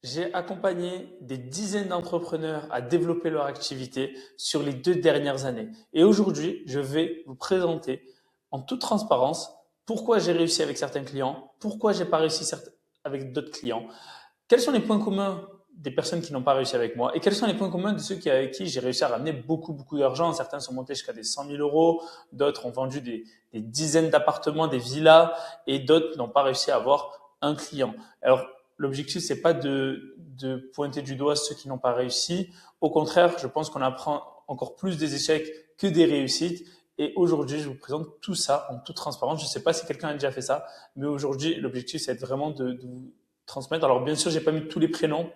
J'ai accompagné des dizaines d'entrepreneurs à développer leur activité sur les 2 dernières années. Et aujourd'hui, je vais vous présenter en toute transparence pourquoi j'ai réussi avec certains clients, pourquoi j'ai pas réussi avec d'autres clients, quels sont les points communs des personnes qui n'ont pas réussi avec moi et quels sont les points communs de ceux avec qui j'ai réussi à ramener beaucoup, beaucoup d'argent. Certains sont montés jusqu'à des 100 000 euros, d'autres ont vendu des dizaines d'appartements, des villas et d'autres n'ont pas réussi à avoir un client. Alors, l'objectif, c'est pas de pointer du doigt ceux qui n'ont pas réussi. Au contraire, je pense qu'on apprend encore plus des échecs que des réussites. Et aujourd'hui, je vous présente tout ça en toute transparence. Je ne sais pas si quelqu'un a déjà fait ça, mais aujourd'hui, l'objectif, c'est vraiment de vous transmettre. Alors, bien sûr, j'ai pas mis tous les prénoms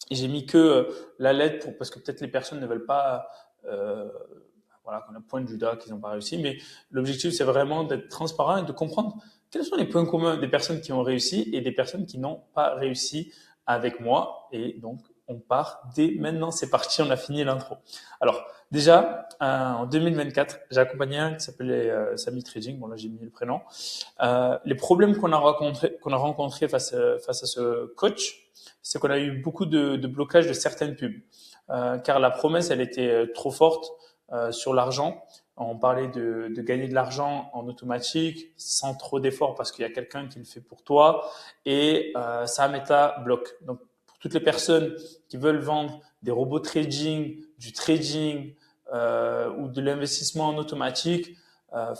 et j'ai mis que la lettre parce que peut-être les personnes ne veulent pas, voilà, qu'on a pointe du doigt qu'ils n'ont pas réussi. Mais l'objectif, c'est vraiment d'être transparent et de comprendre quels sont les points communs des personnes qui ont réussi et des personnes qui n'ont pas réussi avec moi. Et donc, on part dès maintenant. C'est parti, on a fini l'intro. Alors, déjà, en 2024, j'ai accompagné un qui s'appelait Samy Trading. Bon, là, j'ai mis le prénom. Les problèmes qu'on a rencontrés face à ce coach, c'est qu'on a eu beaucoup de blocages de certaines pubs, car la promesse, elle était trop forte sur l'argent. On parlait de gagner de l'argent en automatique, sans trop d'efforts, parce qu'il y a quelqu'un qui le fait pour toi, et ça, Meta bloque. Donc, pour toutes les personnes qui veulent vendre des robots trading, du trading ou de l'investissement en automatique,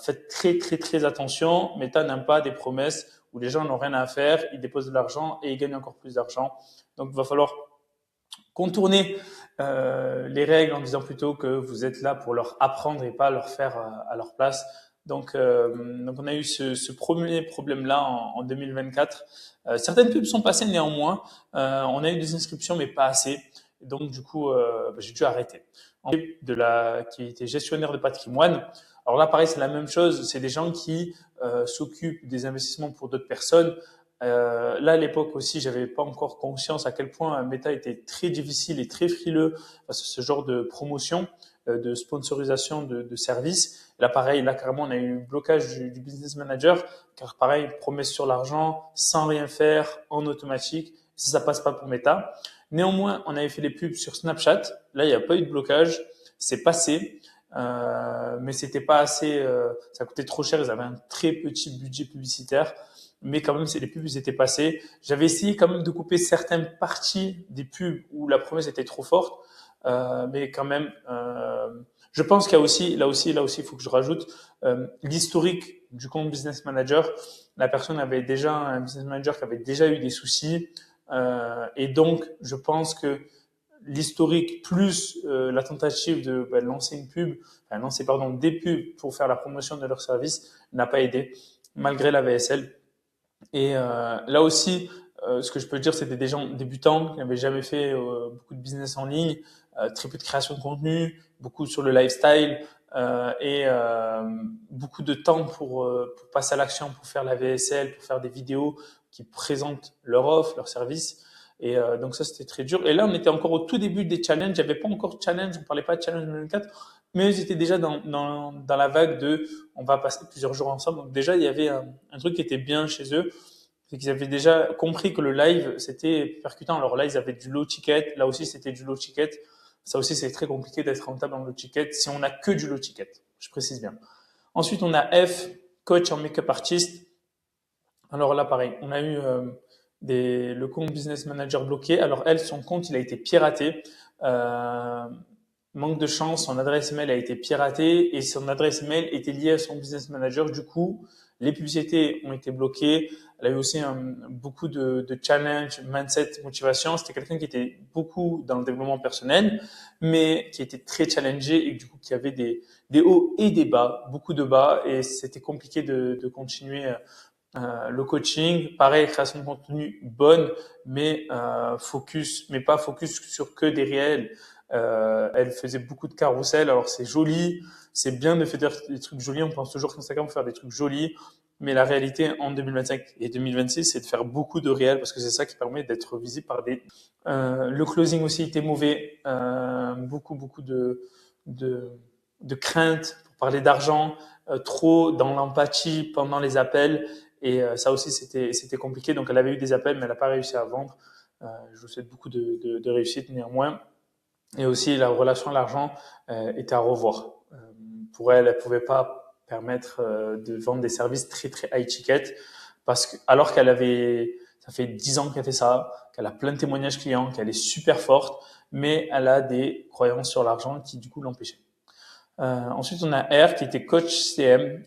faites très très très attention. Meta n'aime pas des promesses où les gens n'ont rien à faire, ils déposent de l'argent et ils gagnent encore plus d'argent. Donc il va falloir contourner les règles en disant plutôt que vous êtes là pour leur apprendre et pas leur faire à leur place. Donc on a eu ce premier problème-là en 2024. Certaines pubs sont passées néanmoins. On a eu des inscriptions mais pas assez. Donc du coup, j'ai dû arrêter. Qui était gestionnaire de patrimoine. Alors là, pareil, c'est la même chose. C'est des gens qui s'occupent des investissements pour d'autres personnes. Là, à l'époque aussi, j'avais pas encore conscience à quel point Meta était très difficile et très frileux face à ce genre de promotion, de sponsorisation de services. Là, pareil, là, carrément, on a eu un blocage du business manager, car pareil, promesse sur l'argent, sans rien faire, en automatique. Ça passe pas pour Meta. Néanmoins, on avait fait les pubs sur Snapchat. Là, il n'y a pas eu de blocage. C'est passé. Mais c'était pas assez, ça coûtait trop cher. Ils avaient un très petit budget publicitaire. Mais quand même, les pubs ils étaient passées. J'avais essayé quand même de couper certaines parties des pubs où la promesse était trop forte. Mais quand même, je pense qu'il y a aussi, là aussi, il faut que je rajoute l'historique du compte Business Manager. La personne avait déjà un Business Manager qui avait déjà eu des soucis. Et donc, je pense que l'historique plus la tentative de lancer une pub, enfin, lancer pardon, des pubs pour faire la promotion de leur service n'a pas aidé, malgré la VSL. Et là aussi, ce que je peux dire, c'était des gens débutants qui n'avaient jamais fait beaucoup de business en ligne, très peu de création de contenu, beaucoup sur le lifestyle et beaucoup de temps pour passer à l'action, pour faire la VSL, pour faire des vidéos qui présentent leur offre, leur service. Et donc ça, c'était très dur. Et là, on était encore au tout début des challenges. Il n'y avait pas encore de challenge, on parlait pas de challenge 2024, mais ils étaient déjà dans la vague de on va passer plusieurs jours ensemble. Donc déjà, il y avait un truc qui était bien chez eux, c'est qu'ils avaient déjà compris que le live, c'était percutant. Alors là, ils avaient du low ticket. Là aussi, c'était du low ticket. Ça aussi, c'est très compliqué d'être rentable en low ticket si on n'a que du low ticket. Je précise bien. Ensuite, on a F, coach en make-up artist. Alors là, pareil, on a eu le compte business manager bloqué. Alors elle, son compte, il a été piraté. Euh, Manque de chance, son adresse mail a été piratée et son adresse mail était liée à son business manager. Du coup, les publicités ont été bloquées. Elle a eu aussi beaucoup de challenges, mindset, motivation. C'était quelqu'un qui était beaucoup dans le développement personnel, mais qui était très challengé et du coup qui avait des hauts et des bas, beaucoup de bas, et c'était compliqué de continuer le coaching. Pareil, création de contenu bonne, mais mais pas focus sur que des réels. Elle faisait beaucoup de carousels. Alors c'est joli, c'est bien de faire des trucs jolis. On pense toujours qu'Instagram peut faire des trucs jolis, mais la réalité en 2025 et 2026, c'est de faire beaucoup de réels parce que c'est ça qui permet d'être visible par des. Le closing aussi était mauvais. Beaucoup de de crainte pour parler d'argent, trop dans l'empathie pendant les appels. Et ça aussi, c'était compliqué. Donc, elle avait eu des appels, mais elle n'a pas réussi à vendre. Je vous souhaite beaucoup de réussite néanmoins. Et aussi, la relation à l'argent était à revoir. Pour elle, elle pouvait pas permettre de vendre des services très très high ticket parce que alors ça fait 10 ans qu'elle fait ça, qu'elle a plein de témoignages clients, qu'elle est super forte, mais elle a des croyances sur l'argent qui du coup l'empêchaient. Ensuite, on a R qui était coach CM.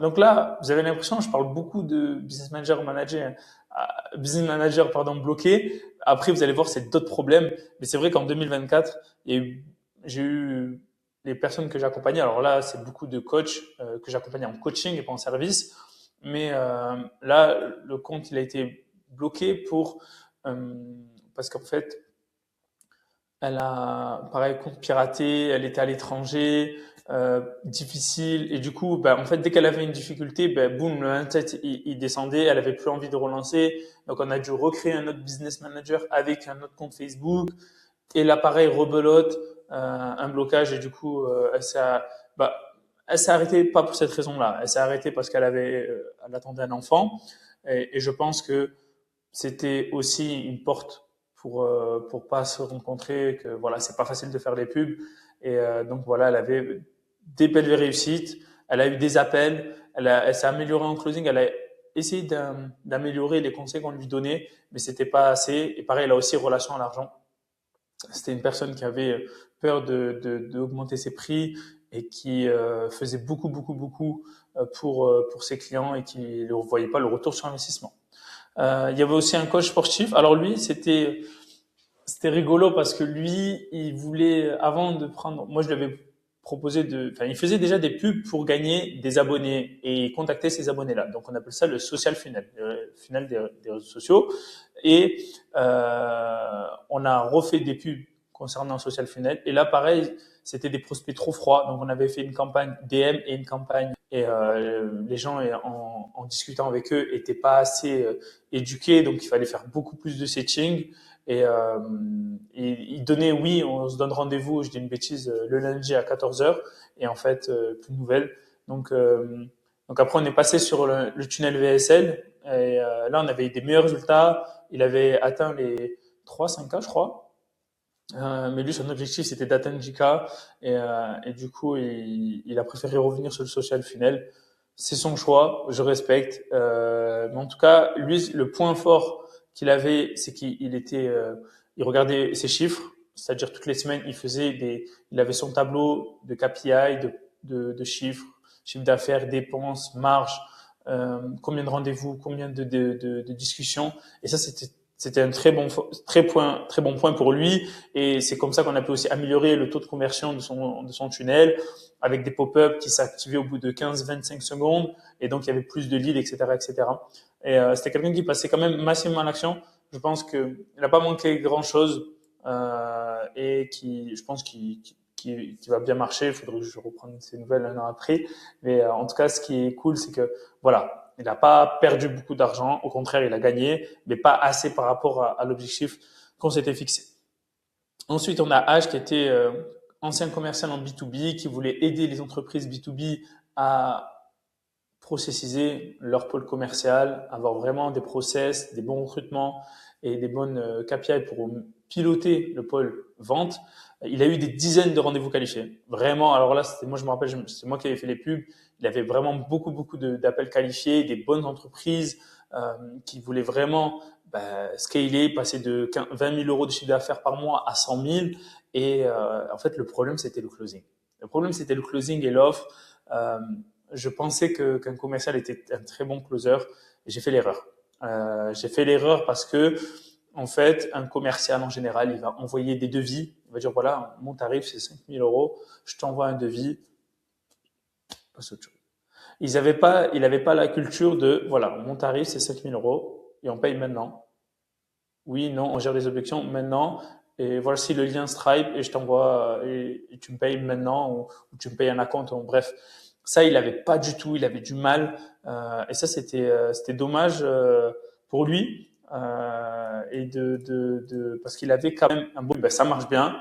Donc là, vous avez l'impression, je parle beaucoup de business manager pardon bloqué. Après, vous allez voir, c'est d'autres problèmes. Mais c'est vrai qu'en 2024, j'ai eu les personnes que j'accompagnais. Alors là, c'est beaucoup de coachs que j'accompagnais en coaching et pas en service. Mais là, le compte, il a été bloqué parce qu'en fait, elle a, pareil, compte piraté, elle était à l'étranger, difficile. Et du coup, bah, en fait, dès qu'elle avait une difficulté, bah, boum, le 1 tête, il descendait, elle avait plus envie de relancer. Donc, on a dû recréer un autre business manager avec un autre compte Facebook. Et l'appareil rebelote, un blocage. Et du coup, bah, elle s'est arrêtée pas pour cette raison-là. Elle s'est arrêtée parce elle attendait un enfant. Et je pense que c'était aussi une porte pour pas se rencontrer, que voilà, c'est pas facile de faire les pubs. Et donc voilà, elle avait des belles réussites, elle a eu des appels, elle s'est améliorée en closing, elle a essayé d'améliorer les conseils qu'on lui donnait, mais c'était pas assez. Et pareil, elle a aussi relation à l'argent. C'était une personne qui avait peur d'augmenter ses prix et qui faisait beaucoup pour ses clients et qui ne voyait pas le retour sur investissement. Il y avait aussi un coach sportif. Alors lui, c'était rigolo parce que lui, il voulait avant de prendre. Moi, je lui avais proposé enfin, il faisait déjà des pubs pour gagner des abonnés et contacter ces abonnés-là. Donc, on appelle ça le social funnel, le funnel des réseaux sociaux. Et on a refait des pubs concernant le social funnel. Et là, pareil, c'était des prospects trop froids. Donc, on avait fait une campagne DM et une campagne. Et les gens, en discutant avec eux, étaient pas assez éduqués. Donc, il fallait faire beaucoup plus de setting. Et il donnait, oui, on se donne rendez-vous, je dis une bêtise, le lundi à 14 heures. Et en fait, plus de nouvelles. Donc après, on est passé sur le tunnel VSL. Et là, on avait des meilleurs résultats. Il avait atteint les 3-5K, je crois. Mais lui, son objectif, c'était d'atteindre 10K. Et du coup, il a préféré revenir sur le social funnel. C'est son choix, je respecte. Mais en tout cas, lui, le point fort qu'il avait, c'est il regardait ses chiffres, c'est-à-dire toutes les semaines, il avait son tableau de KPI, de chiffres, chiffre d'affaires, dépenses, marge, combien de rendez-vous, combien de discussions. Et ça, c'était un très bon point pour lui. Et c'est comme ça qu'on a pu aussi améliorer le taux de conversion de son tunnel avec des pop-up qui s'activaient au bout de 15-25 secondes. Et donc, il y avait plus de leads, etc., etc. Et c'était quelqu'un qui passait quand même massivement à l'action. Je pense qu'il n'a pas manqué grand-chose et je pense qu'il va bien marcher. Il faudrait que je reprenne ses nouvelles un an après. Mais en tout cas, ce qui est cool, c'est que voilà, il n'a pas perdu beaucoup d'argent. Au contraire, il a gagné, mais pas assez par rapport à l'objectif qu'on s'était fixé. Ensuite, on a H qui était ancien commercial en B2B, qui voulait aider les entreprises B2B à processiser leur pôle commercial, avoir vraiment des process, des bons recrutements et des bonnes KPI pour piloter le pôle vente. Il a eu des dizaines de rendez-vous qualifiés. Vraiment, alors là, moi, je me rappelle, c'est moi qui avais fait les pubs. Il avait vraiment beaucoup d'appels qualifiés, des bonnes entreprises qui voulaient vraiment scaler, passer de 20 000 euros de chiffre d'affaires par mois à 100 000. Et en fait, le problème, c'était le closing. Le problème, c'était le closing et l'offre. Je pensais qu'un commercial était un très bon closer et j'ai fait l'erreur. J'ai fait l'erreur parce que, en fait, un commercial en général, il va envoyer des devis. Il va dire voilà, mon tarif c'est 5 000 euros, je t'envoie un devis. Passe autre chose. Il avait pas la culture de voilà, mon tarif c'est 5 000 euros et on paye maintenant. Oui, non, on gère les objections maintenant. Et voici le lien Stripe et je t'envoie et tu me payes maintenant ou tu me payes un acompte. Bref, ça il avait pas du tout, il avait du mal et ça c'était dommage pour lui et parce qu'il avait quand même un bon, ben, ça marche bien,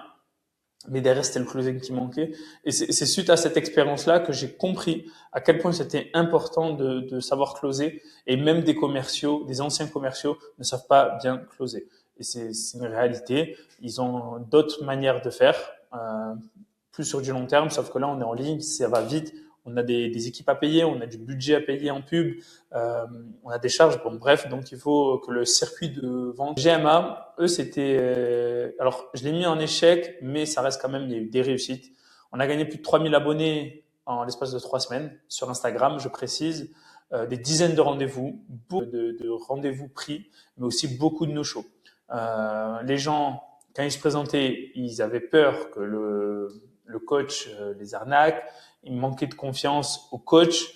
mais derrière c'était le closing qui manquait. Et c'est suite à cette expérience-là que j'ai compris à quel point c'était important de savoir closer. Et même des commerciaux, des anciens commerciaux, ne savent pas bien closer. et c'est une réalité. Ils ont d'autres manières de faire, plus sur du long terme, sauf que là, on est en ligne, ça va vite. On a des équipes à payer, on a du budget à payer en pub, euh, on a des charges. Bon, bref, donc il faut que le circuit de vente. GMA, eux, c'était. Alors, je l'ai mis en échec, mais ça reste quand même, il y a eu des réussites. On a gagné plus de 3000 abonnés en l'espace de 3 semaines sur Instagram, je précise. Des dizaines de rendez-vous, beaucoup de rendez-vous pris, mais aussi beaucoup de no-show. Les gens, quand ils se présentaient, ils avaient peur que le coach les arnaque, ils manquaient de confiance au coach.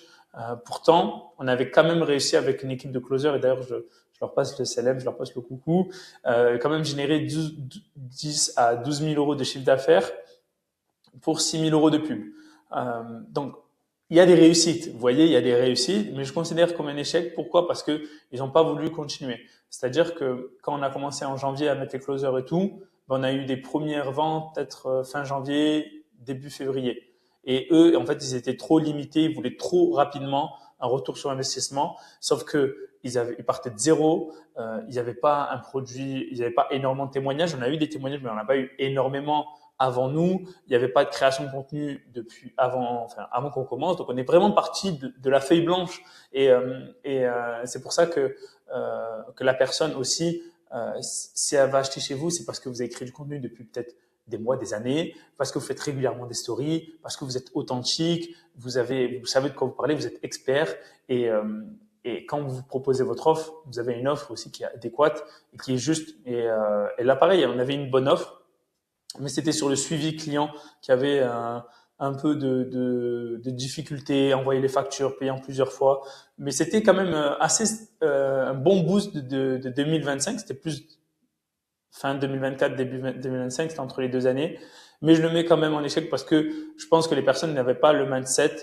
Pourtant, on avait quand même réussi avec une équipe de closers, et d'ailleurs, je leur passe le célèbre, je leur passe le coucou, quand même générer 10 à 12 000 euros de chiffre d'affaires pour 6 000 euros de pub. Donc, il y a des réussites. Vous voyez, il y a des réussites, mais je considère comme un échec. Pourquoi? Parce que ils n'ont pas voulu continuer. C'est-à-dire que quand on a commencé en janvier à mettre les closers et tout, ben, on a eu des premières ventes peut-être fin janvier, début février. Et eux, en fait, ils étaient trop limités, ils voulaient trop rapidement un retour sur investissement. Sauf que ils partaient de zéro, ils n'avaient pas un produit, ils n'avaient pas énormément de témoignages. On a eu des témoignages, mais on n'a pas eu énormément avant nous. Il n'y avait pas de création de contenu depuis avant qu'on commence. Donc on est vraiment parti de la feuille blanche. Et c'est pour ça que la personne aussi, si elle va acheter chez vous, c'est parce que vous avez créé du contenu depuis peut-être des mois, des années, parce que vous faites régulièrement des stories, parce que vous êtes authentique, vous savez de quoi vous parlez, vous êtes expert, et quand vous proposez votre offre, vous avez une offre aussi qui est adéquate et qui est juste. Et là, pareil, on avait une bonne offre, mais c'était sur le suivi client qui avait un peu de difficulté, envoyer les factures, payer en plusieurs fois. Mais c'était quand même assez un bon boost de 2025. C'était plus fin 2024, début 2025, c'était entre les 2 années. Mais je le mets quand même en échec parce que je pense que les personnes n'avaient pas le mindset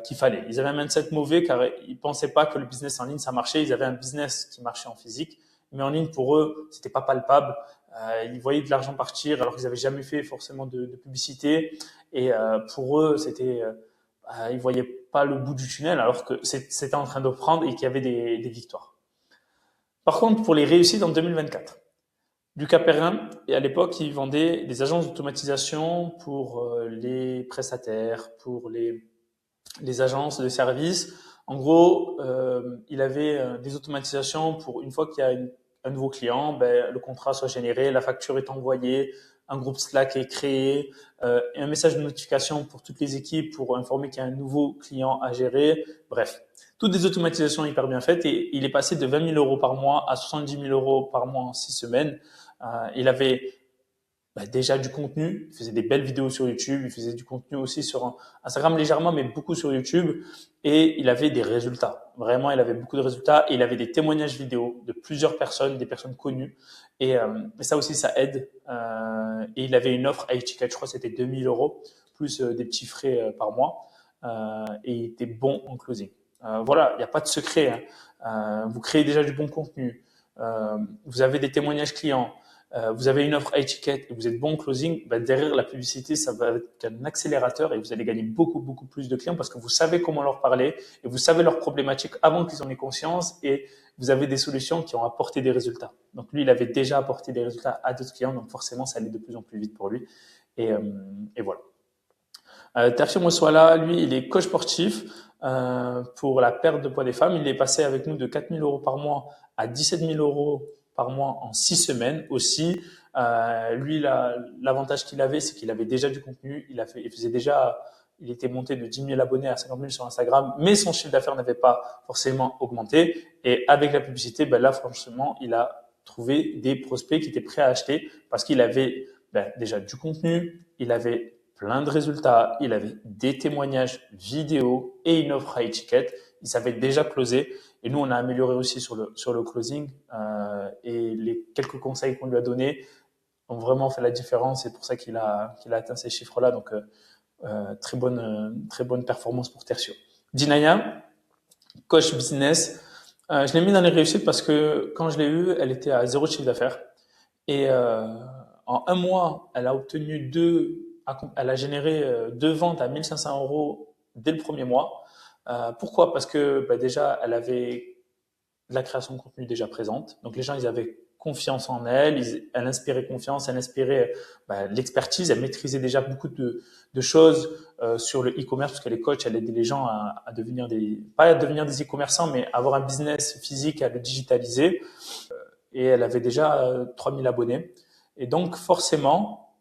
qu'il fallait. Ils avaient un mindset mauvais car ils pensaient pas que le business en ligne ça marchait. Ils avaient un business qui marchait en physique, mais en ligne pour eux c'était pas palpable. Ils voyaient de l'argent partir alors qu'ils avaient jamais fait forcément de publicité, et pour eux c'était ils voyaient pas le bout du tunnel alors que c'était en train de prendre et qu'il y avait des victoires. Par contre, pour les réussites en 2024, Lucas Perrin, et à l'époque, il vendait des agences d'automatisation pour les prestataires, pour les agences de services. En gros, il avait des automatisations pour une fois qu'il y a un nouveau client, ben, le contrat soit généré, la facture est envoyée, un groupe Slack est créé, et un message de notification pour toutes les équipes pour informer qu'il y a un nouveau client à gérer. Bref, toutes des automatisations hyper bien faites, et il est passé de 20 000 euros par mois à 70 000 euros par mois en 6 semaines. Il avait déjà du contenu, il faisait des belles vidéos sur YouTube, il faisait du contenu aussi sur Instagram légèrement, mais beaucoup sur YouTube, et il avait des résultats. Vraiment, il avait beaucoup de résultats, et il avait des témoignages vidéo de plusieurs personnes, des personnes connues, et ça aussi, ça aide. Et il avait une offre à ticket, je crois que c'était 2000 euros, plus des petits frais par mois, et il était bon en closing. Voilà, il n'y a pas de secret, hein. Vous créez déjà du bon contenu, vous avez des témoignages clients, vous avez une offre high ticket et vous êtes bon en closing, derrière la publicité, ça va être un accélérateur et vous allez gagner beaucoup, beaucoup plus de clients parce que vous savez comment leur parler et vous savez leurs problématiques avant qu'ils en aient conscience, et vous avez des solutions qui ont apporté des résultats. Donc lui, il avait déjà apporté des résultats à d'autres clients, donc forcément, ça allait de plus en plus vite pour lui. Et voilà. Tertium Moswala, lui, il est coach sportif pour la perte de poids des femmes. Il est passé avec nous de 4 000 euros par mois à 17 000 euros par mois en 6 semaines aussi. Lui, l'avantage qu'il avait, c'est qu'il avait déjà du contenu. Il était monté de 10 000 abonnés à 50 000 sur Instagram, mais son chiffre d'affaires n'avait pas forcément augmenté. Et avec la publicité, là, franchement, il a trouvé des prospects qui étaient prêts à acheter parce qu'il avait déjà du contenu, il avait plein de résultats, il avait des témoignages vidéo et une offre high ticket. Il savait déjà closer. Et nous, on a amélioré aussi sur le closing. Et les quelques conseils qu'on lui a donnés ont vraiment fait la différence. C'est pour ça qu'il a atteint ces chiffres-là. Donc, très bonne performance pour Tertio. Dinaya, coach business. Je l'ai mis dans les réussites parce que quand je l'ai eue, elle était à 0 chiffre d'affaires. Et en un mois, elle a généré 2 ventes à 1 500 euros dès le premier mois. Pourquoi? Parce que déjà, elle avait de la création de contenu déjà présente. Donc les gens, ils avaient confiance en elle, elle inspirait confiance, elle inspirait l'expertise, elle maîtrisait déjà beaucoup de choses sur le e-commerce parce qu'elle est coach, elle aidait les gens à devenir pas à devenir des e-commerçants, mais à avoir un business physique, à le digitaliser. Et elle avait déjà 3000 abonnés. Et donc forcément,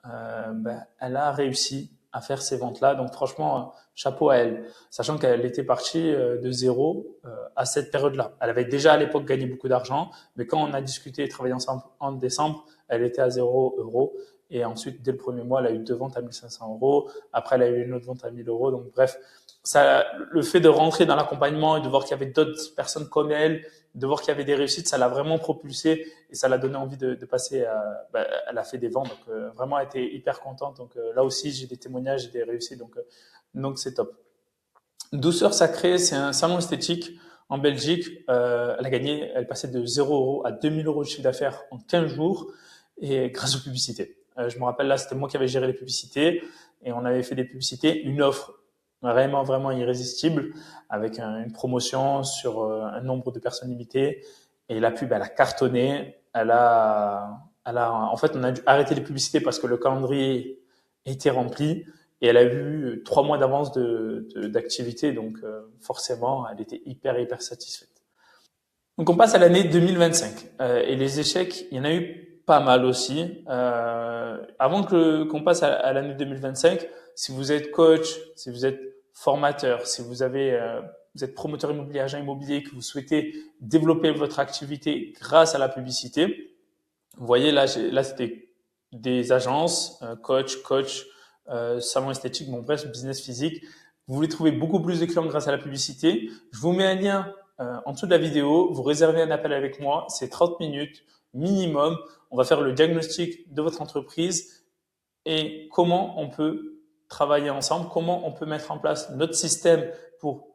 elle a réussi à faire ces ventes-là. Donc franchement, chapeau à elle, sachant qu'elle était partie de zéro à cette période-là. Elle avait déjà à l'époque gagné beaucoup d'argent, mais quand on a discuté et travaillé ensemble en décembre, elle était à 0 euros. Et ensuite, dès le premier mois, elle a eu 2 ventes à 1500 euros. Après, elle a eu une autre vente à 1000 euros. Donc bref, ça, le fait de rentrer dans l'accompagnement et de voir qu'il y avait d'autres personnes comme elle, de voir qu'il y avait des réussites, ça l'a vraiment propulsé et ça l'a donné envie de passer à, elle a fait des ventes. Donc, vraiment, elle était hyper contente. Donc, là aussi, j'ai des témoignages et des réussites. Donc c'est top. Douceur Sacrée, c'est un salon esthétique en Belgique. Elle a gagné, elle passait de 0 € à 2000 € de chiffre d'affaires en 15 jours et grâce aux publicités. Je me rappelle là, c'était moi qui avais géré les publicités et on avait fait des publicités, une offre vraiment, vraiment irrésistible avec une promotion sur un nombre de personnes limitées. Et la pub, elle a cartonné. En fait, on a dû arrêter les publicités parce que le calendrier était rempli et elle a eu 3 mois d'avance d'activité. Donc, forcément, elle était hyper, hyper satisfaite. Donc, on passe à l'année 2025. Et les échecs, il y en a eu pas mal aussi. Avant qu'on passe à l'année 2025, si vous êtes coach, si vous êtes formateur, si vous êtes promoteur immobilier, agent immobilier, que vous souhaitez développer votre activité grâce à la publicité, vous voyez là, c'était des agences, coach, salon esthétique, bon bref, business physique. Vous voulez trouver beaucoup plus de clients grâce à la publicité. Je vous mets un lien en dessous de la vidéo. Vous réservez un appel avec moi, c'est 30 minutes minimum. On va faire le diagnostic de votre entreprise et comment on peut travailler ensemble, comment on peut mettre en place notre système pour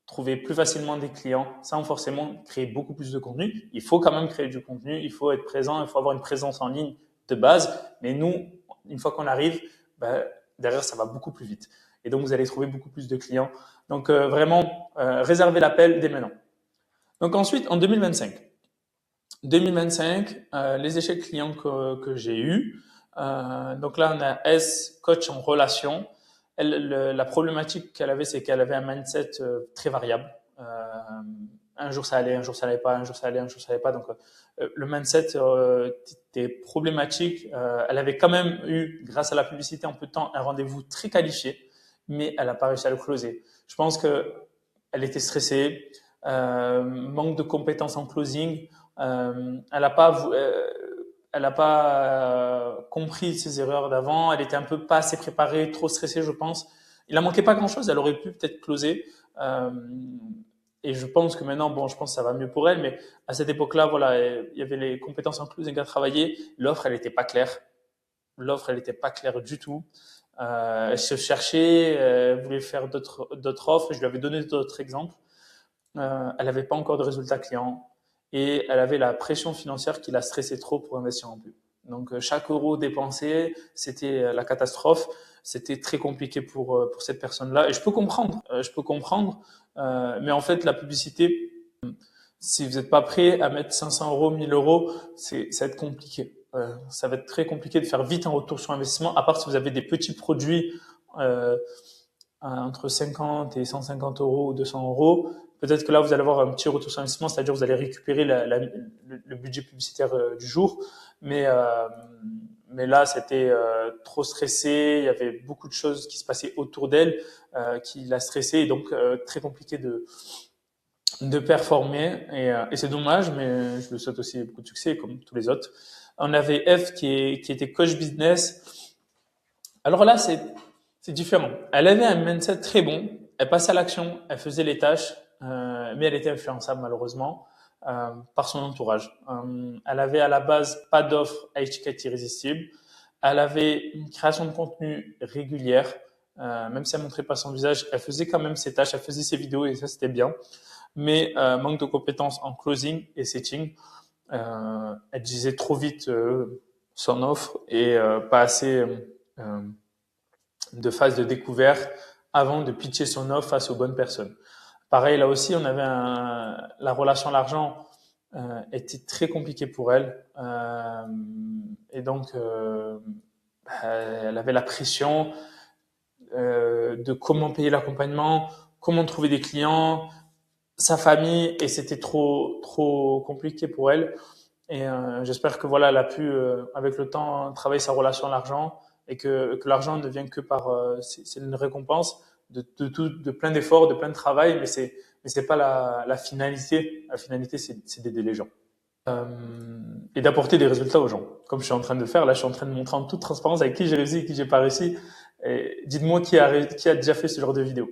trouver plus facilement des clients sans forcément créer beaucoup plus de contenu. Il faut quand même créer du contenu, il faut être présent, il faut avoir une présence en ligne de base. Mais nous, une fois qu'on arrive, derrière, ça va beaucoup plus vite. Et donc, vous allez trouver beaucoup plus de clients. Donc, vraiment, réservez l'appel dès maintenant. Donc, ensuite, en 2025, les échecs clients que j'ai eus. Donc là, on a S, coach en relation. La problématique qu'elle avait, c'est qu'elle avait un mindset très variable. Un jour ça allait, un jour ça allait pas, un jour ça allait, un jour ça allait pas. Donc le mindset était problématique. Elle avait quand même eu, grâce à la publicité en peu de temps, un rendez-vous très qualifié, mais elle n'a pas réussi à le closer. Je pense que elle était stressée, manque de compétences en closing. Elle n'a pas compris ses erreurs d'avant. Elle était un peu pas assez préparée, trop stressée, je pense. Il a manqué pas grand-chose. Elle aurait pu peut-être closer. Et je pense que maintenant, bon, je pense que ça va mieux pour elle. Mais à cette époque-là, voilà, il y avait les compétences en closing à travailler. L'offre, elle n'était pas claire. L'offre, elle n'était pas claire du tout. Elle se cherchait, elle voulait faire d'autres offres. Je lui avais donné d'autres exemples. Elle n'avait pas encore de résultats clients et elle avait la pression financière qui la stressait trop pour investir en pub. Donc chaque euro dépensé, c'était la catastrophe. C'était très compliqué pour cette personne-là. Et je peux comprendre. Mais en fait, la publicité, si vous n'êtes pas prêt à mettre 500 €, 1000 €, ça va être compliqué. Ça va être très compliqué de faire vite un retour sur investissement, à part si vous avez des petits produits entre 50 et 150 € ou 200 €. Peut-être que là, vous allez avoir un petit retour sur investissement, c'est-à-dire vous allez récupérer le budget publicitaire du jour. Mais là, c'était trop stressé. Il y avait beaucoup de choses qui se passaient autour d'elle qui la stressaient. Et donc, très compliqué de performer. Et c'est dommage, mais je lui souhaite aussi beaucoup de succès, comme tous les autres. On avait F qui était coach business. Alors là, c'est différent. Elle avait un mindset très bon. Elle passait à l'action, elle faisait les tâches, mais elle était influençable malheureusement par son entourage. Elle avait à la base pas d'offre à étiquette irrésistible. Elle avait une création de contenu régulière, même si elle montrait pas son visage, elle faisait quand même ses tâches, elle faisait ses vidéos et ça c'était bien. Mais manque de compétences en closing et setting. Elle disait trop vite son offre et pas assez de phase de découverte avant de pitcher son offre face aux bonnes personnes. Pareil, là aussi, on avait la relation à l'argent était très compliqué pour elle. Et donc, elle avait la pression de comment payer l'accompagnement, comment trouver des clients, sa famille, et c'était trop compliqué pour elle. Et j'espère que voilà, elle a pu, avec le temps, travailler sa relation à l'argent et que l'argent ne vient que par, c'est une récompense de plein d'efforts, de plein de travail, mais c'est pas la finalité. La finalité, c'est d'aider les gens. Euh, et d'apporter des résultats aux gens, comme je suis en train de le faire. Là, je suis en train de montrer en toute transparence avec qui j'ai réussi et qui j'ai pas réussi. Et dites-moi qui a déjà fait ce genre de vidéo.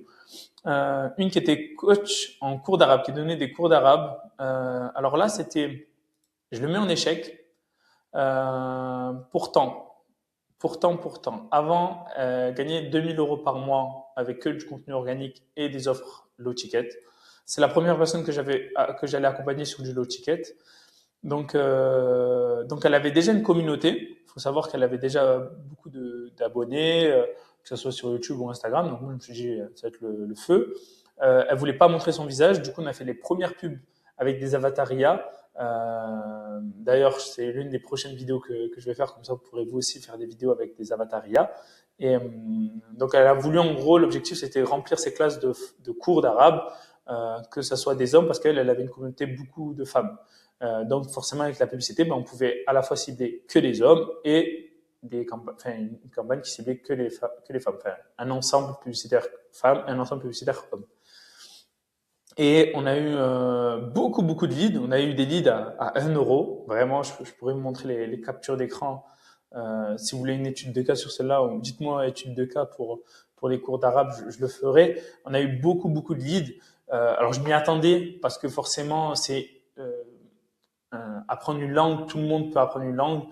Une qui était coach en cours d'arabe, qui donnait des cours d'arabe. Alors là, je le mets en échec. Pourtant, avant, gagner 2 000 € par mois avec que du contenu organique et des offres low ticket. C'est la première personne que j'allais accompagner sur du low ticket. Donc elle avait déjà une communauté. Il faut savoir qu'elle avait déjà beaucoup d'abonnés, que ce soit sur YouTube ou Instagram. Donc moi, je me suis dit, ça va être le feu. Elle voulait pas montrer son visage. Du coup, on a fait les premières pubs avec des avatars IA. D'ailleurs, c'est l'une des prochaines vidéos que je vais faire. Comme ça, vous pourrez vous aussi faire des vidéos avec des avatars IA. Et donc, elle a voulu, en gros, l'objectif, c'était remplir ses classes de cours d'arabe, que ce soit des hommes, parce qu'elle avait une communauté beaucoup de femmes. Donc forcément avec la publicité, ben, on pouvait à la fois cibler que les hommes et une campagne qui ciblait que les femmes, enfin, un ensemble publicitaire femmes, un ensemble publicitaire hommes. Et on a eu beaucoup de leads. On a eu des leads à 1 €. Vraiment, je pourrais vous montrer les captures d'écran. Si vous voulez une étude de cas sur celle-là, ou dites-moi étude de cas pour les cours d'arabe, je le ferai. On a eu beaucoup de leads. Alors je m'y attendais parce que forcément c'est apprendre une langue, tout le monde peut apprendre une langue.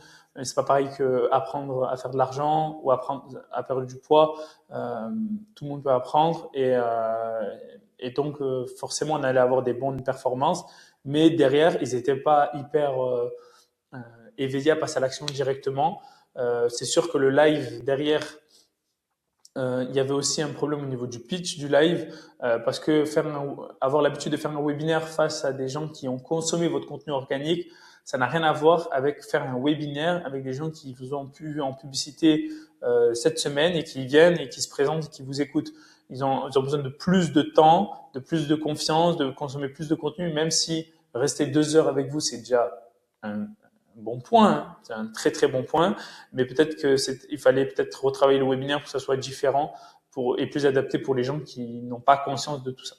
C'est pas pareil que apprendre à faire de l'argent ou apprendre à perdre du poids. Tout le monde peut apprendre et donc forcément on allait avoir des bonnes performances, mais derrière ils n'étaient pas hyper éveillés à passer à l'action directement. C'est sûr que le live derrière, il y avait aussi un problème au niveau du pitch du live, parce que avoir l'habitude de faire un webinaire face à des gens qui ont consommé votre contenu organique, ça n'a rien à voir avec faire un webinaire avec des gens qui vous ont vu en publicité cette semaine et qui viennent et qui se présentent et qui vous écoutent. Ils ont besoin de plus de temps, de plus de confiance, de consommer plus de contenu, même si rester 2 heures avec vous, c'est déjà un bon point, hein. C'est un très bon point, mais peut-être il fallait peut-être retravailler le webinaire pour que ça soit différent et plus adapté pour les gens qui n'ont pas conscience de tout ça.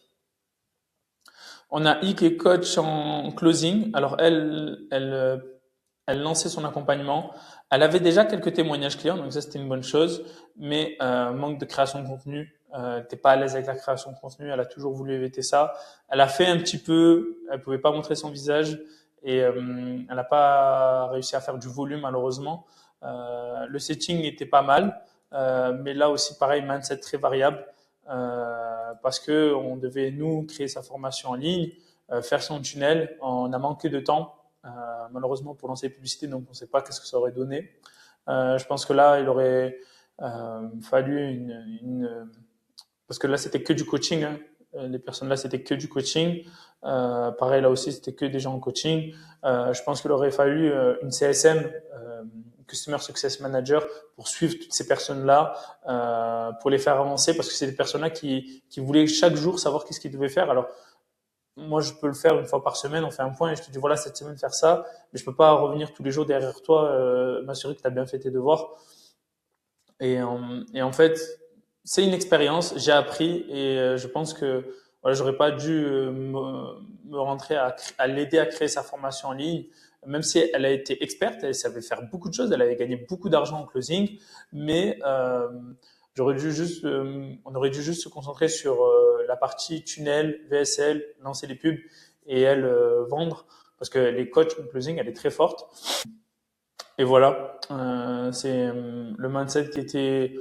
On a I qui est coach en closing. Alors elle lançait son accompagnement. Elle avait déjà quelques témoignages clients, donc ça c'était une bonne chose, mais manque de création de contenu. T'es pas à l'aise avec la création de contenu. Elle a toujours voulu éviter ça. Elle a fait un petit peu. Elle pouvait pas montrer son visage et elle n'a pas réussi à faire du volume malheureusement. Le setting était pas mal, mais là aussi pareil, mindset très variable, parce que on devait nous créer sa formation en ligne, faire son tunnel. On a manqué de temps malheureusement pour lancer les publicités, donc on ne sait pas qu'est-ce que ça aurait donné. Je pense que là il aurait fallu parce que là c'était que du coaching, hein. Les personnes là c'était que du coaching. Pareil là aussi c'était que des gens en coaching. Je pense qu'il aurait fallu une CSM, Customer Success Manager, pour suivre toutes ces personnes là, pour les faire avancer, parce que c'est des personnes là qui voulaient chaque jour savoir qu'est-ce qu'ils devaient faire. Alors moi, je peux le faire une fois par semaine, on fait un point et je te dis voilà, cette semaine faire ça, mais je peux pas revenir tous les jours derrière toi, m'assurer que tu as bien fait tes devoirs. Et en fait, c'est une expérience, j'ai appris et je pense que voilà, j'aurais pas dû me rentrer à l'aider à créer sa formation en ligne, même si elle a été experte, elle savait faire beaucoup de choses, elle avait gagné beaucoup d'argent en closing, mais on aurait dû juste se concentrer sur la partie tunnel, VSL, lancer les pubs et elle vendre, parce que les coachs en closing, elle est très forte. Et voilà, c'est le mindset qui était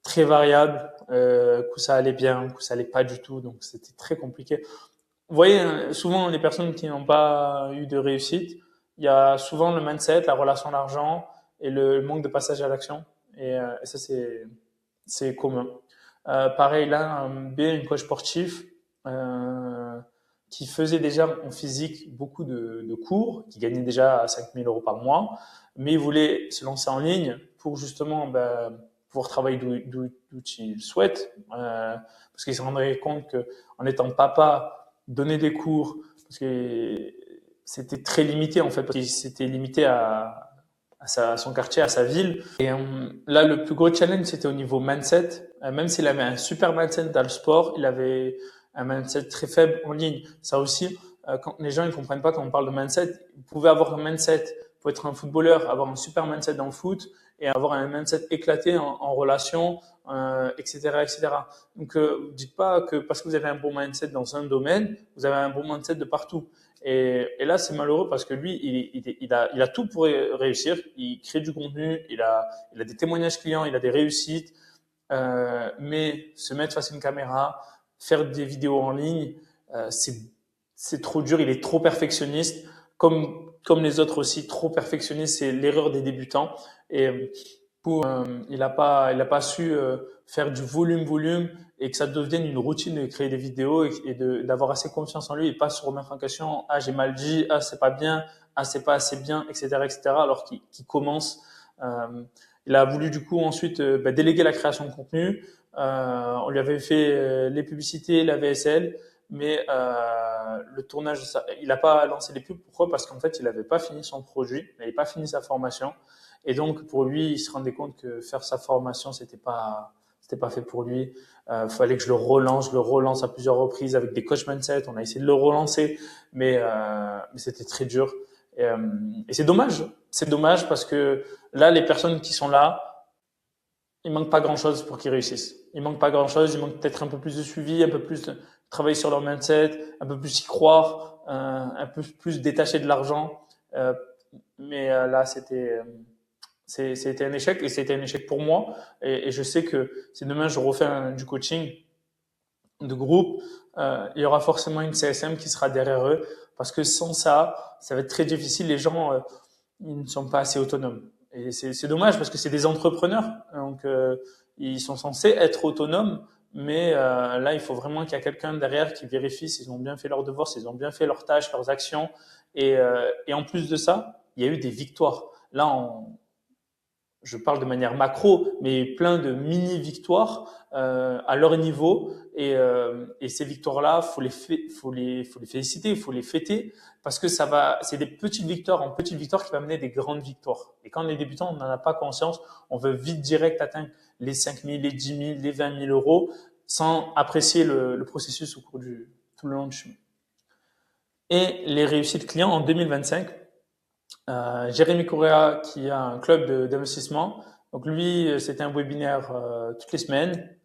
très variable. Coup ça allait bien, coup ça allait pas du tout, donc c'était très compliqué. Vous voyez, souvent les personnes qui n'ont pas eu de réussite, il y a souvent le mindset, la relation à l'argent et le manque de passage à l'action. Et ça c'est commun. Pareil là, B, une coach sportif. qui faisait déjà en physique beaucoup de cours, qui gagnait déjà 5 000 euros par mois, mais il voulait se lancer en ligne pour justement pouvoir travailler d'où il souhaite, parce qu'il se rendrait compte que en étant papa, donner des cours, parce que c'était très limité en fait, parce qu'il s'était limité à son quartier, à sa ville. Et là, le plus gros challenge, c'était au niveau mindset. Même s'il avait un super mindset dans le sport, il avait un mindset très faible en ligne. Ça aussi, quand les gens ne comprennent pas quand on parle de mindset, vous pouvez avoir un mindset, vous pouvez être un footballeur, avoir un super mindset dans le foot et avoir un mindset éclaté en relation, etc., etc. Donc, dites pas que parce que vous avez un bon mindset dans un domaine, vous avez un bon mindset de partout. Et là, c'est malheureux parce que lui, il a tout pour réussir. Il crée du contenu, il a des témoignages clients, il a des réussites, mais se mettre face à une caméra, faire des vidéos en ligne, c'est trop dur. Il est trop perfectionniste, comme les autres aussi, trop perfectionniste. C'est l'erreur des débutants. Et il a pas su faire du volume et que ça devienne une routine de créer des vidéos et d'avoir assez confiance en lui et pas se remettre en question. Ah, j'ai mal dit, ah, c'est pas bien, ah, c'est pas assez bien, etc., etc. Alors qu'il commence. Il a voulu du coup ensuite déléguer la création de contenu. On lui avait fait les publicités, la VSL, mais le tournage, il n'a pas lancé les pubs. Pourquoi? Parce qu'en fait, il n'avait pas fini son produit, il n'avait pas fini sa formation. Et donc, pour lui, il se rendait compte que faire sa formation, c'était pas fait pour lui. Fallait que je le relance à plusieurs reprises avec des coach mindset. On a essayé de le relancer, mais c'était très dur. Et c'est dommage. C'est dommage parce que là, les personnes qui sont là, il manque pas grand-chose pour qu'ils réussissent. Il manque pas grand-chose. Il manque peut-être un peu plus de suivi, un peu plus de travailler sur leur mindset, un peu plus y croire, un peu plus détaché de l'argent. Mais là, c'était un échec et c'était un échec pour moi. Et je sais que si demain je refais du coaching de groupe, il y aura forcément une CSM qui sera derrière eux parce que sans ça, ça va être très difficile. Les gens, ils ne sont pas assez autonomes. Et c'est dommage parce que c'est des entrepreneurs. Donc, ils sont censés être autonomes. Mais là, il faut vraiment qu'il y ait quelqu'un derrière qui vérifie s'ils ont bien fait leurs devoirs, s'ils ont bien fait leurs tâches, leurs actions. Et en plus de ça, il y a eu des victoires. Là, je parle de manière macro, mais plein de mini-victoires à leur niveau. Et ces victoires-là, faut les féliciter, il faut les fêter, parce que c'est des petites victoires en petites victoires qui vont amener des grandes victoires. Et quand les débutants, on n'en a pas conscience, on veut vite direct atteindre les 5 000, les 10 000, les 20 000 euros, sans apprécier le processus au cours tout le long du chemin. Et les réussites clients en 2025. Jérémy Correa qui a un club d'investissement. Donc lui, c'était un webinaire toutes les semaines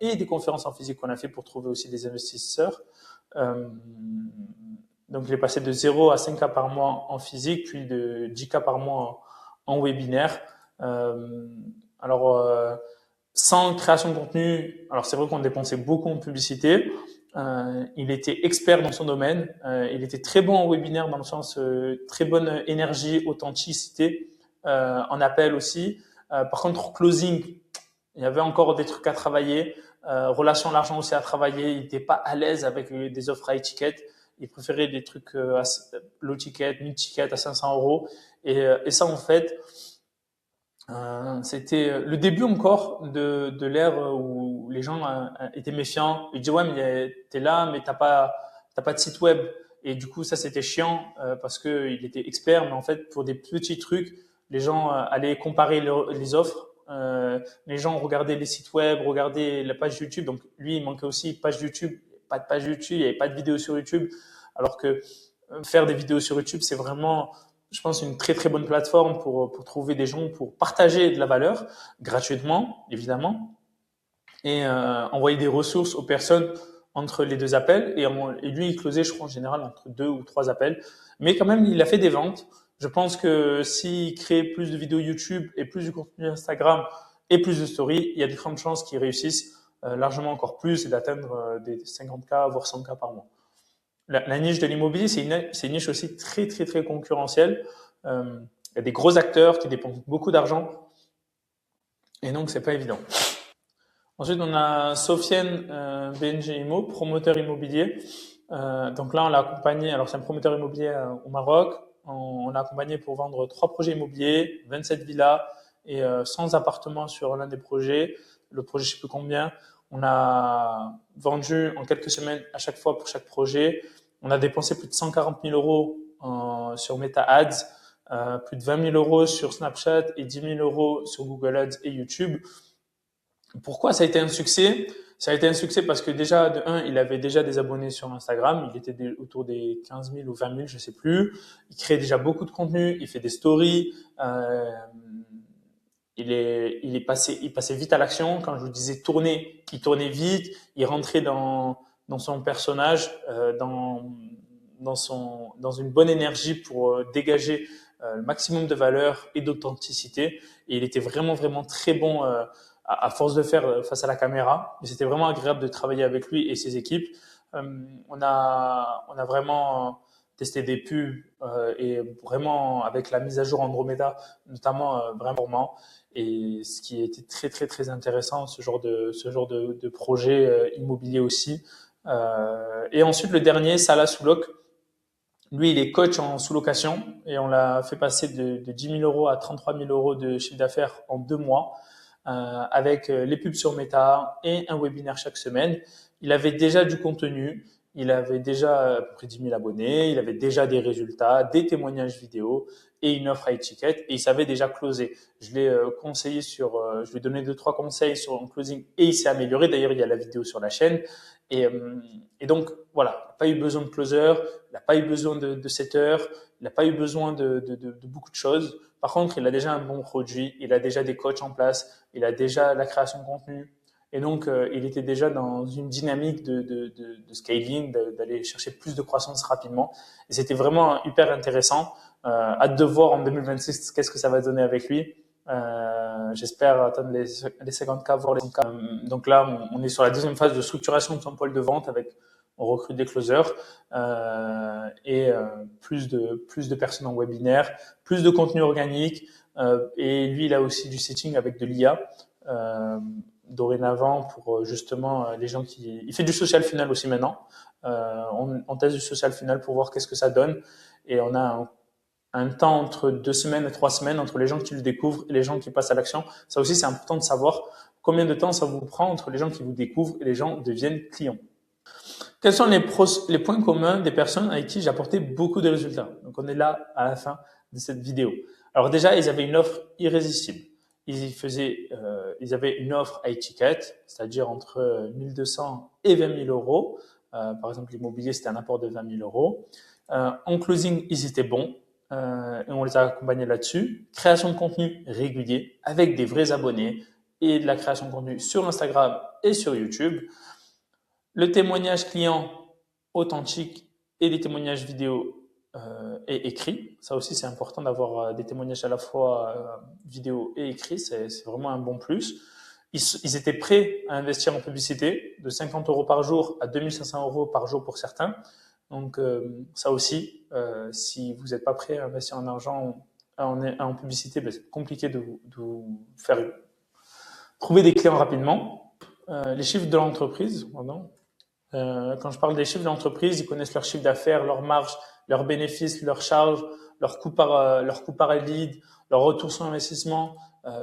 et des conférences en physique qu'on a fait pour trouver aussi des investisseurs. Donc il est passé de 0 à 5 cas par mois en physique, puis de 10 cas par mois en webinaire. Alors, sans création de contenu, alors c'est vrai qu'on dépensait beaucoup en publicité. Il était expert dans son domaine. Il était très bon en webinaire dans le sens très bonne énergie, authenticité, en appel aussi. Par contre, closing, il y avait encore des trucs à travailler. Relation à l'argent aussi à travailler. Il n'était pas à l'aise avec des offres à étiquette. Il préférait des trucs low ticket, mid ticket à 500 euros. Et ça, en fait, c'était le début encore de l'ère où les gens étaient méfiants. Ils disaient ouais mais t'es là mais t'as pas de site web et du coup ça c'était chiant parce que il était expert mais en fait pour des petits trucs les gens allaient comparer les offres. Les gens regardaient les sites web, regardaient la page YouTube. Donc lui il manquait aussi page YouTube, pas de page YouTube, il n'y avait pas de vidéo sur YouTube. Alors que faire des vidéos sur YouTube c'est vraiment je pense, une très très bonne plateforme pour trouver des gens, pour partager de la valeur gratuitement, évidemment, et envoyer des ressources aux personnes entre les deux appels. Et lui, il closait, je crois, en général, entre 2 ou 3 appels. Mais quand même, il a fait des ventes. Je pense que s'il crée plus de vidéos YouTube et plus de contenu Instagram et plus de stories, il y a de grandes chances qu'il réussisse largement encore plus et d'atteindre des 50K, voire 100K par mois. La niche de l'immobilier, c'est une niche aussi très, très, très concurrentielle. Il y a des gros acteurs qui dépensent beaucoup d'argent et donc c'est pas évident. Ensuite, on a Sofiane BNG Immo, promoteur immobilier. Donc là, on l'a accompagné. Alors, c'est un promoteur immobilier au Maroc. On l'a accompagné pour vendre 3 projets immobiliers, 27 villas et 100 appartements sur l'un des projets. Le projet, je sais plus combien. On a vendu en quelques semaines à chaque fois pour chaque projet. On a dépensé plus de 140 000 euros sur Meta Ads, plus de 20 000 euros sur Snapchat et 10 000 euros sur Google Ads et YouTube. Pourquoi ça a été un succès? Ça a été un succès parce que déjà, de un, il avait déjà des abonnés sur Instagram. Il était autour des 15 000 ou 20 000, je sais plus. Il crée déjà beaucoup de contenu. Il fait des stories. Il passait vite à l'action. Quand je vous disais tourner, il tournait vite. Il rentrait dans son personnage, dans une bonne énergie pour dégager le maximum de valeur et d'authenticité. Et il était vraiment, vraiment très bon à force de faire face à la caméra. Mais c'était vraiment agréable de travailler avec lui et ses équipes. On a vraiment testé des pubs et vraiment avec la mise à jour Andromeda, notamment vraiment. Et ce qui était très, très, très intéressant, ce genre de projet immobilier aussi. Et ensuite, le dernier, Salah Souloc. Lui, il est coach en sous-location et on l'a fait passer de 10 000 euros à 33 000 euros de chiffre d'affaires en 2 mois avec les pubs sur Meta et un webinaire chaque semaine. Il avait déjà du contenu, il avait déjà à peu près 10 000 abonnés, il avait déjà des résultats, des témoignages vidéo et une offre à étiquette et il savait déjà closer. Je l'ai conseillé je lui ai donné 2-3 conseils sur un closing et il s'est amélioré. D'ailleurs, il y a la vidéo sur la chaîne. Et donc, voilà, il n'a pas eu besoin de closer, il n'a pas eu besoin de setter, il n'a pas eu besoin de beaucoup de choses. Par contre, il a déjà un bon produit, il a déjà des coachs en place, il a déjà la création de contenu. Et donc, il était déjà dans une dynamique de scaling, d'aller chercher plus de croissance rapidement. Et c'était vraiment hyper intéressant. Hâte de voir en 2026 qu'est-ce que ça va donner avec lui. J'espère atteindre les 50K, voire les 100K. Donc là, on est sur la deuxième phase de structuration de son pôle de vente avec on recrute des closers et plus de personnes en webinaire, plus de contenu organique et lui il a aussi du setting avec de l'IA dorénavant pour justement les gens qui il fait du social funnel aussi maintenant. On teste du social funnel pour voir qu'est-ce que ça donne et on a un temps entre 2 semaines et 3 semaines entre les gens qui le découvrent et les gens qui passent à l'action. Ça aussi, c'est important de savoir combien de temps ça vous prend entre les gens qui vous découvrent et les gens deviennent clients. Quels sont les points communs des personnes avec qui j'ai apporté beaucoup de résultats? Donc, on est là à la fin de cette vidéo. Alors déjà, ils avaient une offre irrésistible. Ils avaient une offre à étiquette, c'est-à-dire entre 1200 et 20 000 euros. Par exemple, l'immobilier, c'était un apport de 20 000 euros. En closing, ils étaient bons. Et on les a accompagnés là-dessus. Création de contenu régulier avec des vrais abonnés et de la création de contenu sur Instagram et sur YouTube. Le témoignage client authentique et des témoignages vidéo et écrits. Ça aussi, c'est important d'avoir des témoignages à la fois vidéo et écrits. C'est vraiment un bon plus. Ils étaient prêts à investir en publicité de 50 euros par jour à 2500 euros par jour pour certains. Donc ça aussi, si vous n'êtes pas prêt à investir en argent en publicité, ben, c'est compliqué de vous faire trouver des clients rapidement. Les chiffres de l'entreprise, pardon. Quand je parle des chiffres de l'entreprise, ils connaissent leur chiffre d'affaires, leur marge, leurs bénéfices, leurs charges, leur coût par lead, leur retour sur investissement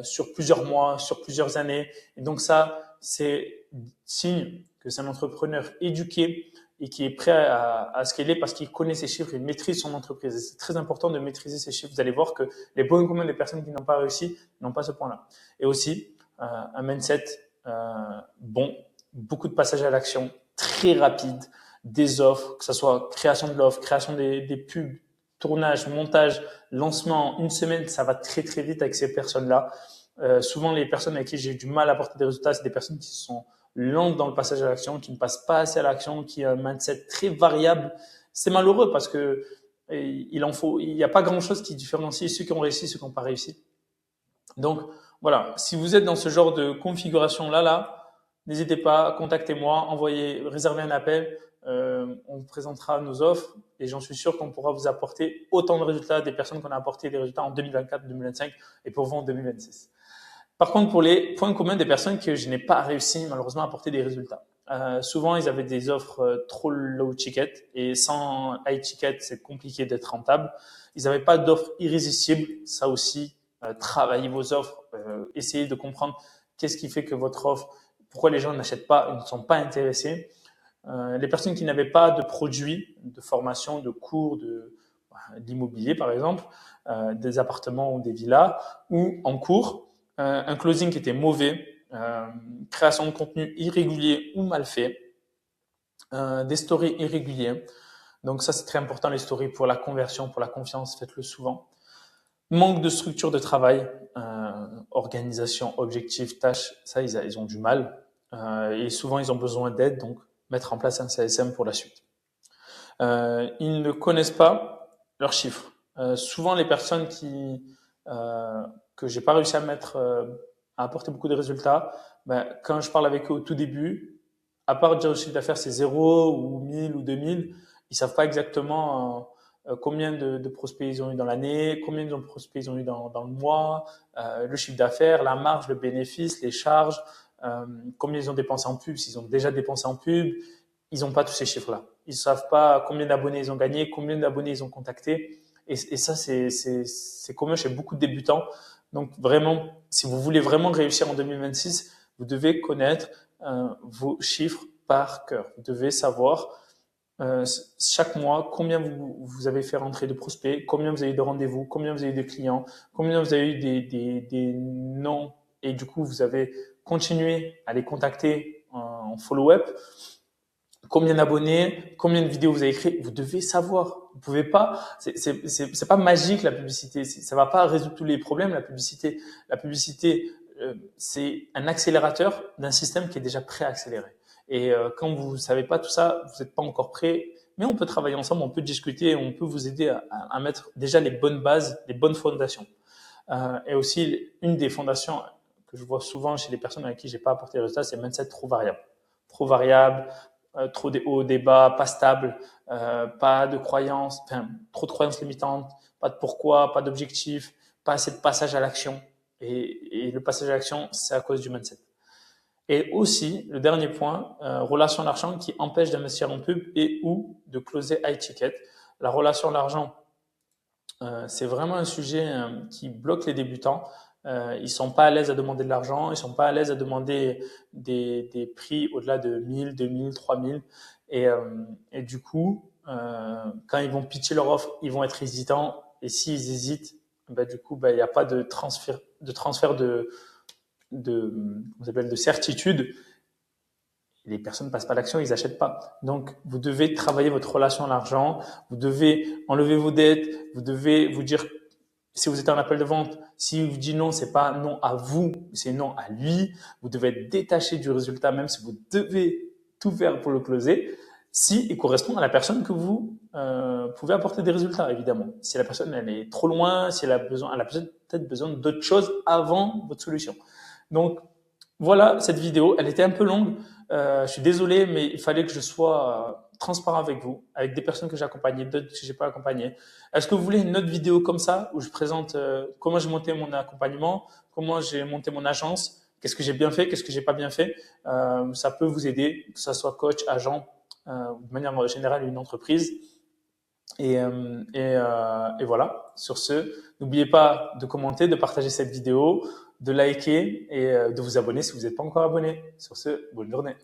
sur plusieurs mois, sur plusieurs années. Et donc ça, c'est signe que c'est un entrepreneur éduqué et qui est prêt à scaler parce qu'il connaît ses chiffres, il maîtrise son entreprise. Et c'est très important de maîtriser ses chiffres. Vous allez voir que les points communs des personnes qui n'ont pas réussi n'ont pas ce point-là. Et aussi, un mindset bon, beaucoup de passages à l'action, très rapide, des offres, que ce soit création de l'offre, création des pubs, tournage, montage, lancement, une semaine, ça va très très vite avec ces personnes-là. Souvent, les personnes avec qui j'ai du mal à apporter des résultats, c'est des personnes qui sont lentes dans le passage à l'action, qui ne passent pas assez à l'action, qui ont un mindset très variable. C'est malheureux parce que il n'y a pas grand-chose qui différencie ceux qui ont réussi et ceux qui n'ont pas réussi. Donc, voilà, si vous êtes dans ce genre de configuration-là, n'hésitez pas, contactez-moi, réservez un appel, on vous présentera nos offres et j'en suis sûr qu'on pourra vous apporter autant de résultats des personnes qu'on a apporté des résultats en 2024, 2025 et pour vous en 2026. Par contre, pour les points communs des personnes que je n'ai pas réussi malheureusement à apporter des résultats. Souvent, ils avaient des offres trop low ticket et sans high ticket, c'est compliqué d'être rentable. Ils n'avaient pas d'offres irrésistibles. Ça aussi, travaillez vos offres, essayez de comprendre qu'est-ce qui fait que votre offre, pourquoi les gens n'achètent pas, ils ne sont pas intéressés. Les personnes qui n'avaient pas de produits, de formation, de cours, d'immobilier par exemple, des appartements ou des villas, ou en cours, un closing qui était mauvais, création de contenu irrégulier ou mal fait, des stories irréguliers. Donc ça, c'est très important, les stories pour la conversion, pour la confiance, faites-le souvent. Manque de structure de travail, organisation, objectif, tâches, ça, ils ont du mal. Et souvent, ils ont besoin d'aide, donc mettre en place un CSM pour la suite. Ils ne connaissent pas leurs chiffres. Souvent, les personnes que j'ai pas réussi à à apporter beaucoup de résultats, quand je parle avec eux au tout début, à part dire le chiffre d'affaires c'est 0 ou 1000 ou 2000, ils savent pas exactement combien de prospects ils ont eu dans l'année, combien de prospects ils ont eu dans le mois, le chiffre d'affaires, la marge, le bénéfice, les charges, combien ils ont dépensé en pub, s'ils ont déjà dépensé en pub. Ils n'ont pas tous ces chiffres-là. Ils ne savent pas combien d'abonnés ils ont gagné, combien d'abonnés ils ont contacté. Et ça, c'est commun chez beaucoup de débutants. Donc vraiment, si vous voulez vraiment réussir en 2026, vous devez connaître vos chiffres par cœur. Vous devez savoir chaque mois combien vous avez fait rentrer de prospects, combien vous avez eu de rendez-vous, combien vous avez eu de clients, combien vous avez eu des noms. Et du coup, vous avez continué à les contacter en follow-up. Combien d'abonnés, combien de vidéos vous avez créées, vous devez savoir. Vous pouvez pas, c'est pas magique la publicité, ça va pas résoudre tous les problèmes la publicité. La publicité, c'est un accélérateur d'un système qui est déjà préaccéléré. Et quand vous savez pas tout ça, vous n'êtes pas encore prêt. Mais on peut travailler ensemble, on peut discuter, on peut vous aider à mettre déjà les bonnes bases, les bonnes fondations. Et aussi une des fondations que je vois souvent chez les personnes avec qui j'ai pas apporté de résultats, c'est mindset trop variable. Trop variable, trop des hauts, des bas, pas stable, pas de croyances, enfin, trop de croyances limitantes, pas de pourquoi, pas d'objectif, pas assez de passage à l'action. Et le passage à l'action, c'est à cause du mindset. Et aussi, le dernier point, relation à l'argent qui empêche d'investir en pub et ou de closer high ticket. La relation à l'argent, c'est vraiment un sujet qui bloque les débutants. Ils sont pas à l'aise à demander de l'argent, ils sont pas à l'aise à demander des prix au-delà de 1000, 2000, 3000. Et du coup, quand ils vont pitcher leur offre, ils vont être hésitants. Et s'ils hésitent, du coup, il n'y a pas de transfert de certitude. Les personnes ne passent pas à l'action, ils n'achètent pas. Donc, vous devez travailler votre relation à l'argent, vous devez enlever vos dettes, vous devez vous dire, si vous êtes en appel de vente, si vous dites non, c'est pas non à vous, c'est non à lui. Vous devez être détaché du résultat, même si vous devez tout faire pour le closer, si il correspond à la personne que vous pouvez apporter des résultats, évidemment. Si la personne elle est trop loin, si elle a peut-être besoin d'autre chose avant votre solution. Donc, voilà cette vidéo. Elle était un peu longue. Je suis désolé, mais il fallait que je sois transparent avec vous, avec des personnes que j'ai accompagnées, d'autres que j'ai pas accompagnées. Est-ce que vous voulez une autre vidéo comme ça où je présente comment j'ai monté mon accompagnement, comment j'ai monté mon agence, qu'est-ce que j'ai bien fait, qu'est-ce que j'ai pas bien fait. Ça peut vous aider, que ça soit coach, agent, de manière générale une entreprise. Et voilà. Sur ce, n'oubliez pas de commenter, de partager cette vidéo, de liker et de vous abonner si vous n'êtes pas encore abonné. Sur ce, bonne journée.